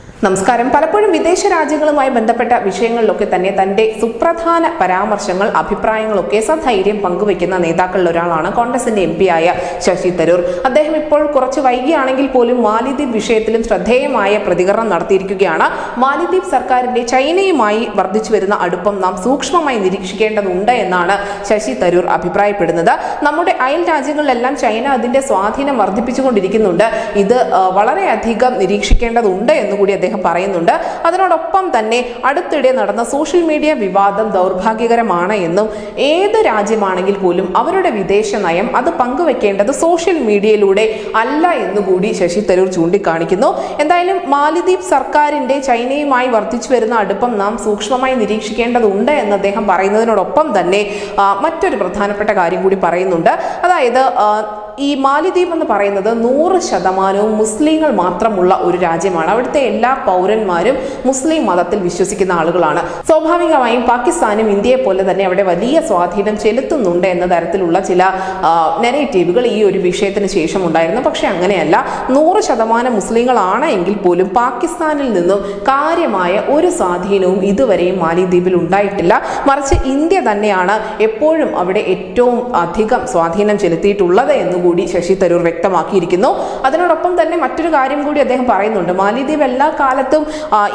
നമസ്കാരം. പലപ്പോഴും വിദേശ രാജ്യങ്ങളുമായി ബന്ധപ്പെട്ട വിഷയങ്ങളിലൊക്കെ തന്നെ തന്റെ സുപ്രധാന പരാമർശങ്ങൾ, അഭിപ്രായങ്ങളൊക്കെ സധൈര്യം പങ്കുവയ്ക്കുന്ന നേതാക്കളിൽ ഒരാളാണ് കോൺഗ്രസിന്റെ MP ആയ ശശി തരൂർ. അദ്ദേഹം ഇപ്പോൾ കുറച്ച് വൈകിയാണെങ്കിൽ പോലും മാലിദ്വീപ് വിഷയത്തിലും ശ്രദ്ധേയമായ പ്രതികരണം നടത്തിയിരിക്കുകയാണ്. മാലിദ്വീപ് സർക്കാരിന്റെ ചൈനയുമായി വർദ്ധിച്ചു വരുന്ന അടുപ്പം നാം സൂക്ഷ്മമായി നിരീക്ഷിക്കേണ്ടതുണ്ട് എന്നാണ് ശശി തരൂർ അഭിപ്രായപ്പെടുന്നത്. നമ്മുടെ അയൽ രാജ്യങ്ങളിലെല്ലാം ചൈന അതിന്റെ സ്വാധീനം വർദ്ധിപ്പിച്ചുകൊണ്ടിരിക്കുന്നുണ്ട്. ഇത് വളരെയധികം നിരീക്ഷിക്കേണ്ടതുണ്ട് എന്നുകൂടി അദ്ദേഹം പറയുന്നുണ്ട്. അതിനോടൊപ്പം തന്നെ അടുത്തിടെ നടന്ന സോഷ്യൽ മീഡിയ വിവാദം ദൗർഭാഗ്യകരമാണ് എന്നും ഏത് രാജ്യമാണെങ്കിൽ പോലും അവരുടെ വിദേശ നയം അത് പങ്കുവെക്കേണ്ടത് സോഷ്യൽ മീഡിയയിലൂടെ അല്ല എന്നുകൂടി ശശി തരൂർ ചൂണ്ടിക്കാണിക്കുന്നു. എന്തായാലും മാലിദ്വീപ് സർക്കാരിന്റെ ചൈനയുമായി വർദ്ധിച്ചു വരുന്ന അടുപ്പം നാം സൂക്ഷ്മമായി നിരീക്ഷിക്കേണ്ടതുണ്ട് എന്ന് അദ്ദേഹം പറയുന്നതിനോടൊപ്പം തന്നെ മറ്റൊരു പ്രധാനപ്പെട്ട കാര്യം കൂടി പറയുന്നുണ്ട്. അതായത് ഈ മാലിദ്വീപ് എന്ന് പറയുന്നത് 100% മുസ്ലിങ്ങൾ മാത്രമുള്ള ഒരു രാജ്യമാണ്. അവിടുത്തെ എല്ലാ പൗരന്മാരും മുസ്ലിം മതത്തിൽ വിശ്വസിക്കുന്ന ആളുകളാണ്. സ്വാഭാവികമായും പാകിസ്ഥാനും ഇന്ത്യയെ പോലെ തന്നെ അവിടെ വലിയ സ്വാധീനം ചെലുത്തുന്നുണ്ട് എന്ന തരത്തിലുള്ള ചില നെറേറ്റീവുകൾ ഈ ഒരു വിഷയത്തിന് ശേഷം ഉണ്ടായിരുന്നു. പക്ഷെ അങ്ങനെയല്ല. 100% മുസ്ലിങ്ങളാണ് എങ്കിൽ പോലും പാകിസ്ഥാനിൽ നിന്നും കാര്യമായ ഒരു സ്വാധീനവും ഇതുവരെയും മാലിദ്വീപിൽ ഉണ്ടായിട്ടില്ല. മറിച്ച് ഇന്ത്യ തന്നെയാണ് എപ്പോഴും അവിടെ ഏറ്റവും അധികം സ്വാധീനം ചെലുത്തിയിട്ടുള്ളത് എന്നുകൂടി ശശി തരൂർ വ്യക്തമാക്കിയിരിക്കുന്നു. അതിനോടൊപ്പം തന്നെ മറ്റൊരു കാര്യം കൂടി അദ്ദേഹം പറയുന്നുണ്ട്. മാലിദ്വീപ് എല്ലാ കാലത്തും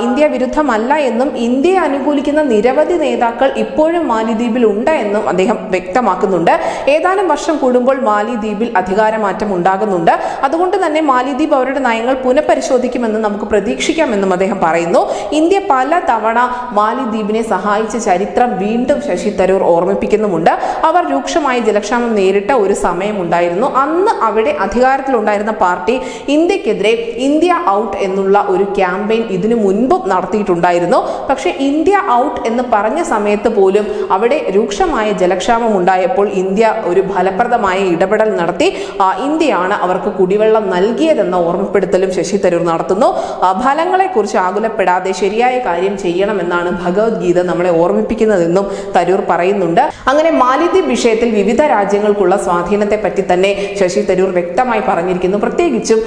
ഇന്ത്യ വിരുദ്ധമല്ല എന്നും ഇന്ത്യയെ അനുകൂലിക്കുന്ന നിരവധി നേതാക്കൾ ഇപ്പോഴും മാലിദ്വീപിൽ ഉണ്ട് എന്നും അദ്ദേഹം വ്യക്തമാക്കുന്നുണ്ട്. ഏതാനും വർഷം കൂടുമ്പോൾ മാലിദ്വീപിൽ അധികാരമാറ്റം ഉണ്ടാകുന്നുണ്ട്. അതുകൊണ്ട് തന്നെ മാലിദ്വീപ് അവരുടെ നയങ്ങൾ പുനഃപരിശോധിക്കുമെന്ന് നമുക്ക് പ്രതീക്ഷിക്കാമെന്നും അദ്ദേഹം പറയുന്നു. ഇന്ത്യ പല തവണ മാലിദ്വീപിനെ സഹായിച്ച ചരിത്രം വീണ്ടും ശശി തരൂർ ഓർമ്മിപ്പിക്കുന്നുമുണ്ട്. അവർ രൂക്ഷമായ ജലക്ഷാമം നേരിട്ട ഒരു സമയമുണ്ടായിരുന്നു. അന്ന് അവിടെ അധികാരത്തിലുണ്ടായിരുന്ന പാർട്ടി ഇന്ത്യക്കെതിരെ ഇന്ത്യ ഔട്ട് എന്നുള്ള ഒരു ക്യാമ്പയിൻ ഇതിനു മുൻപും നടത്തിയിട്ടുണ്ടായിരുന്നു. പക്ഷെ ഇന്ത്യ ഔട്ട് എന്ന് പറഞ്ഞ സമയത്ത് പോലും അവിടെ രൂക്ഷമായ ജലക്ഷാമം ഉണ്ടായപ്പോൾ ഇന്ത്യ ഒരു ഫലപ്രദമായ ഇടപെടൽ നടത്തി. ഇന്ത്യയാണ് അവർക്ക് കുടിവെള്ളം നൽകിയതെന്ന ഓർമ്മപ്പെടുത്തലും ശശി തരൂർ നടത്തുന്നു. ഫലങ്ങളെക്കുറിച്ച് ആകുലപ്പെടാതെ ശരിയായ കാര്യം ചെയ്യണമെന്നാണ് ഭഗവത്ഗീത നമ്മളെ ഓർമ്മിപ്പിക്കുന്നതെന്നും തരൂർ പറയുന്നുണ്ട്. അങ്ങനെ മാലിദ്വീപ് വിഷയത്തിൽ വിവിധ രാജ്യങ്ങൾക്കുള്ള സ്വാധീനത്തെ പറ്റി തന്നെ ശശി തരൂർ വ്യക്തമായി പറഞ്ഞിരിക്കുന്നു. പ്രത്യേകിച്ചും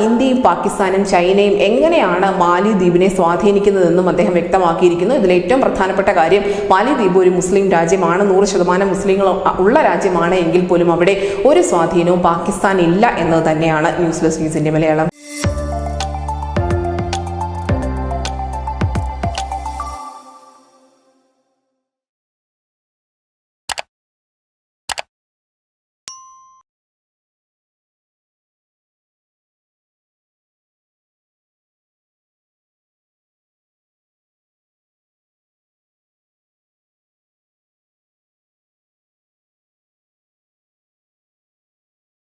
ഇന്ത്യയും പാകിസ്ഥാനും ചൈനയും എങ്ങനെയാണ് മാലിദ്വീപിനെ സ്വാധീനിക്കുന്നതെന്നും അദ്ദേഹം വ്യക്തമാക്കിയിരിക്കുന്നു. ഇതിൽ ഏറ്റവും പ്രധാനപ്പെട്ട കാര്യം മാലിദ്വീപ് ഒരു മുസ്ലിം രാജ്യമാണ്. 100% മുസ്ലിങ്ങൾ ഉള്ള രാജ്യമാണ് എങ്കിൽ പോലും അവിടെ ഒരു സ്വാധീനവും പാകിസ്ഥാൻ ഇല്ല എന്നത് തന്നെയാണ്. ന്യൂസ് ഡെസ്ക് ന്യൂസിന്റെ മലയാളം.